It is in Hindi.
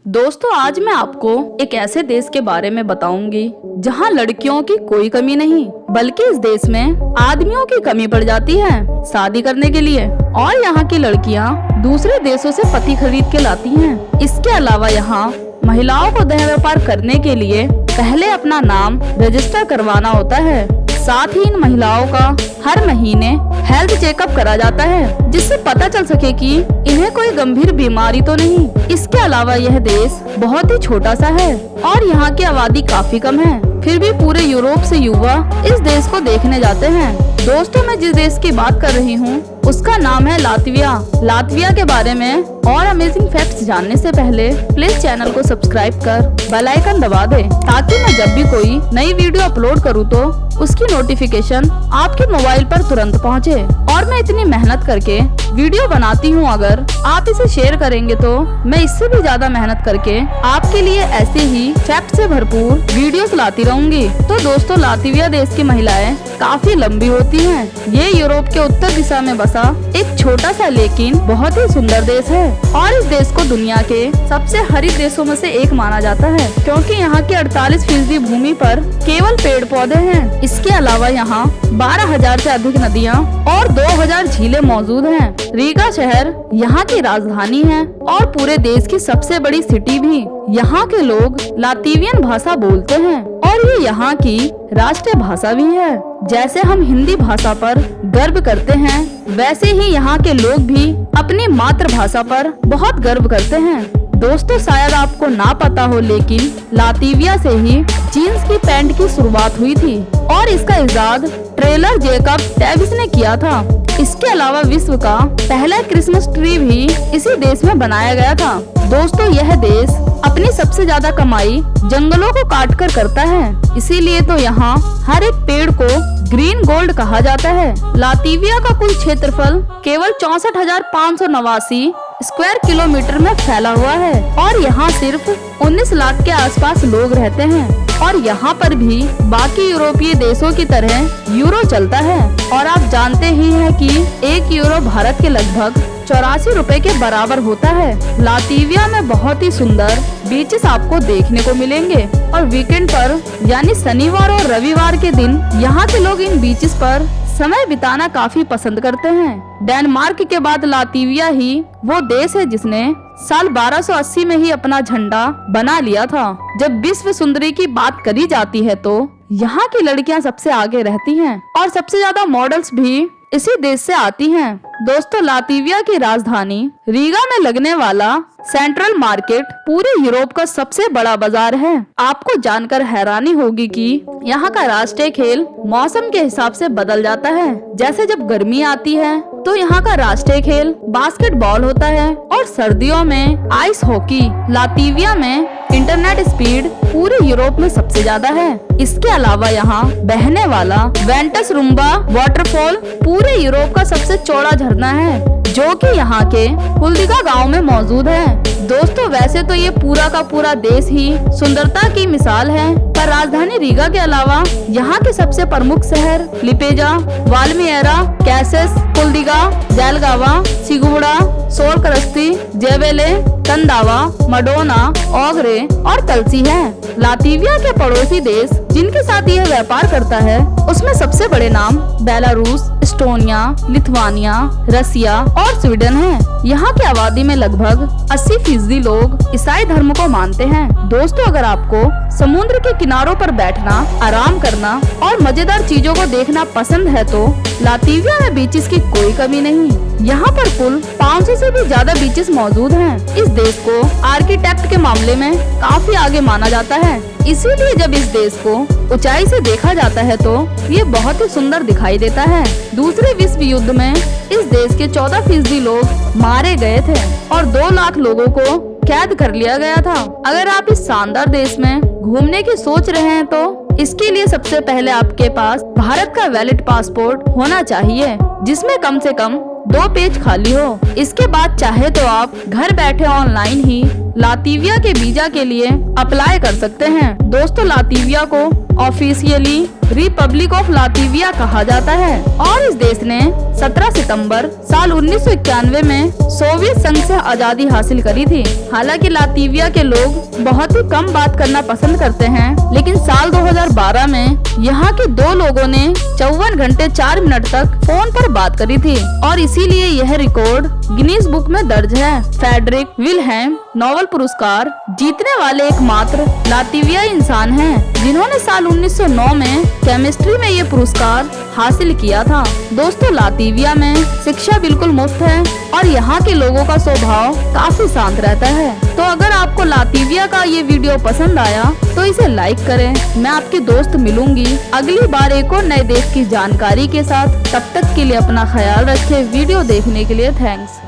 दोस्तों, आज मैं आपको एक ऐसे देश के बारे में बताऊंगी जहां लड़कियों की कोई कमी नहीं, बल्कि इस देश में आदमियों की कमी पड़ जाती है शादी करने के लिए। और यहाँ की लड़कियां दूसरे देशों से पति खरीद के लाती हैं। इसके अलावा यहाँ महिलाओं को देह व्यापार करने के लिए पहले अपना नाम रजिस्टर करवाना होता है। साथ ही इन महिलाओं का हर महीने हेल्थ चेकअप करा जाता है, जिससे पता चल सके कि इन्हें कोई गंभीर बीमारी तो नहीं। इसके अलावा यह देश बहुत ही छोटा सा है और यहाँ की आबादी काफी कम है, फिर भी पूरे यूरोप से युवा इस देश को देखने जाते हैं। दोस्तों, मैं जिस देश की बात कर रही हूँ उसका नाम है लातविया। लातविया के बारे में और अमेजिंग फैक्ट्स जानने से पहले प्लीज चैनल को सब्सक्राइब कर बेल आइकन दबा दे, ताकि मैं जब भी कोई नई वीडियो अपलोड करूँ तो उसकी नोटिफिकेशन आपके मोबाइल पर तुरंत पहुँचे। और मैं इतनी मेहनत करके वीडियो बनाती हूँ, अगर आप इसे शेयर करेंगे तो मैं इससे भी ज्यादा मेहनत करके आपके लिए ऐसे ही फैक्ट से भरपूर वीडियोस लाती रहूंगी। तो दोस्तों, लातविया देश की महिलाएं काफी लंबी होती हैं। ये यूरोप के उत्तर दिशा में बसा एक छोटा सा लेकिन बहुत ही सुंदर देश है और इस देश को दुनिया के सबसे हरित देशों में से एक माना जाता है, क्योंकि यहाँ की 48% भूमि पर केवल पेड़ पौधे हैं। इसके अलावा यहाँ 12,000 से अधिक नदियाँ और 2,000 झीलें मौजूद हैं। रीगा शहर यहाँ की राजधानी है और पूरे देश की सबसे बड़ी सिटी भी। यहाँ के लोग लातवियन भाषा बोलते हैं और ये यहाँ की राष्ट्रीय भाषा भी है। जैसे हम हिंदी भाषा पर गर्व करते हैं, वैसे ही यहाँ के लोग भी अपनी मातृभाषा पर बहुत गर्व करते हैं। दोस्तों, शायद आपको ना पता हो, लेकिन लातविया से ही जीन्स की पैंट की शुरुआत हुई थी और इसका इजाद ट्रेलर जेकब डेविस ने किया था। इसके अलावा विश्व का पहला क्रिसमस ट्री भी इसी देश में बनाया गया था। दोस्तों, यह देश अपनी सबसे ज्यादा कमाई जंगलों को काटकर करता है, इसीलिए तो यहाँ हर एक पेड़ को ग्रीन गोल्ड कहा जाता है। लातविया का कुल क्षेत्रफल केवल 64,589 स्क्वायर किलोमीटर में फैला हुआ है और यहाँ सिर्फ 19 लाख के आसपास लोग रहते हैं। और यहाँ पर भी बाकी यूरोपीय देशों की तरह यूरो चलता है और आप जानते ही हैं कि 1 यूरो भारत के लगभग 84 रुपए के बराबर होता है। लातविया में बहुत ही सुंदर बीचेस आपको देखने को मिलेंगे और वीकेंड पर यानी शनिवार और रविवार के दिन यहाँ के लोग इन बीचेस पर समय बिताना काफी पसंद करते हैं। डेनमार्क के बाद लातविया ही वो देश है जिसने साल 1280 में ही अपना झंडा बना लिया था। जब विश्व सुंदरी की बात करी जाती है तो यहाँ की लड़कियाँ सबसे आगे रहती हैं और सबसे ज्यादा मॉडल्स भी इसी देश से आती हैं। दोस्तों, लातविया की राजधानी रीगा में लगने वाला सेंट्रल मार्केट पूरे यूरोप का सबसे बड़ा बाजार है। आपको जानकर हैरानी होगी कि यहाँ का राष्ट्रीय खेल मौसम के हिसाब से बदल जाता है। जैसे जब गर्मी आती है तो यहाँ का राष्ट्रीय खेल बास्केटबॉल होता है और सर्दियों में आइस हॉकी। लातविया में इंटरनेट स्पीड पूरे यूरोप में सबसे ज्यादा है। इसके अलावा यहाँ बहने वाला वेंटस रुम्बा वाटरफॉल पूरे यूरोप का सबसे चौड़ा झरना है, जो कि यहाँ के कुलदिगा गांव में मौजूद है। दोस्तों, वैसे तो ये पूरा का पूरा देश ही सुंदरता की मिसाल है, पर राजधानी रीगा के अलावा यहाँ के सबसे प्रमुख शहर लिपेजा, वाल्मिएरा, कैसेस, कुलदिगा, जेलगावा, सिगुड़ा, सोलकरस्ती, जेवेले, कंदावा, मडोना, ओगरे और तलसी है। लातविया के पड़ोसी देश जिनके साथ यह व्यापार करता है उसमें सबसे बड़े नाम बेलारूस, एस्टोनिया, लिथुआनिया, रसिया और स्वीडन है। यहाँ की आबादी में लगभग 80% लोग ईसाई धर्म को मानते हैं। दोस्तों, अगर आपको समुद्र के किनारों पर बैठना, आराम करना और मजेदार चीजों को देखना पसंद है तो लातविया में बीचेस की कोई कमी नहीं। यहाँ पर कुल 500 से भी ज्यादा बीचेस मौजूद हैं। इस देश को आर्किटेक्ट के मामले में काफी आगे माना जाता है, इसीलिए जब इस देश को ऊंचाई से देखा जाता है तो ये बहुत ही सुंदर दिखाई देता है। दूसरे विश्व युद्ध में इस देश के 14% लोग मारे गए थे और 2 लाख लोगों को कैद कर लिया गया था। अगर आप इस शानदार देश में घूमने की सोच रहे हैं तो इसके लिए सबसे पहले आपके पास भारत का वैलिड पासपोर्ट होना चाहिए, जिसमें कम से कम 2 पेज खाली हो। इसके बाद चाहे तो आप घर बैठे ऑनलाइन ही लातविया के वीजा के लिए अप्लाई कर सकते हैं। दोस्तों, लातविया को ऑफिशियली रिपब्लिक ऑफ लातविया कहा जाता है और इस देश ने 17 सितंबर साल 1991 में सोवियत संघ से आजादी हासिल करी थी। हालांकि लातविया के लोग बहुत ही कम बात करना पसंद करते हैं, लेकिन साल 2012 में यहाँ के 2 लोगों ने 54 घंटे 4 मिनट तक फोन पर बात करी थी और इसीलिए यह रिकॉर्ड गिनीज बुक में दर्ज है। फ्रेडरिक विल्हेम नोबेल पुरस्कार जीतने वाले एकमात्र लातवियाई इंसान हैं, जिन्होंने साल 1909 में केमिस्ट्री में ये पुरस्कार हासिल किया था। दोस्तों, लातविया में शिक्षा बिल्कुल मुफ्त है और यहाँ के लोगों का स्वभाव काफी शांत रहता है। तो अगर आपको लातविया का ये वीडियो पसंद आया तो इसे लाइक करें। मैं आपकी दोस्त मिलूंगी अगली बार एक और नए देश की जानकारी के साथ। तब तक के लिए अपना ख्याल रखें। वीडियो देखने के लिए थैंक्स।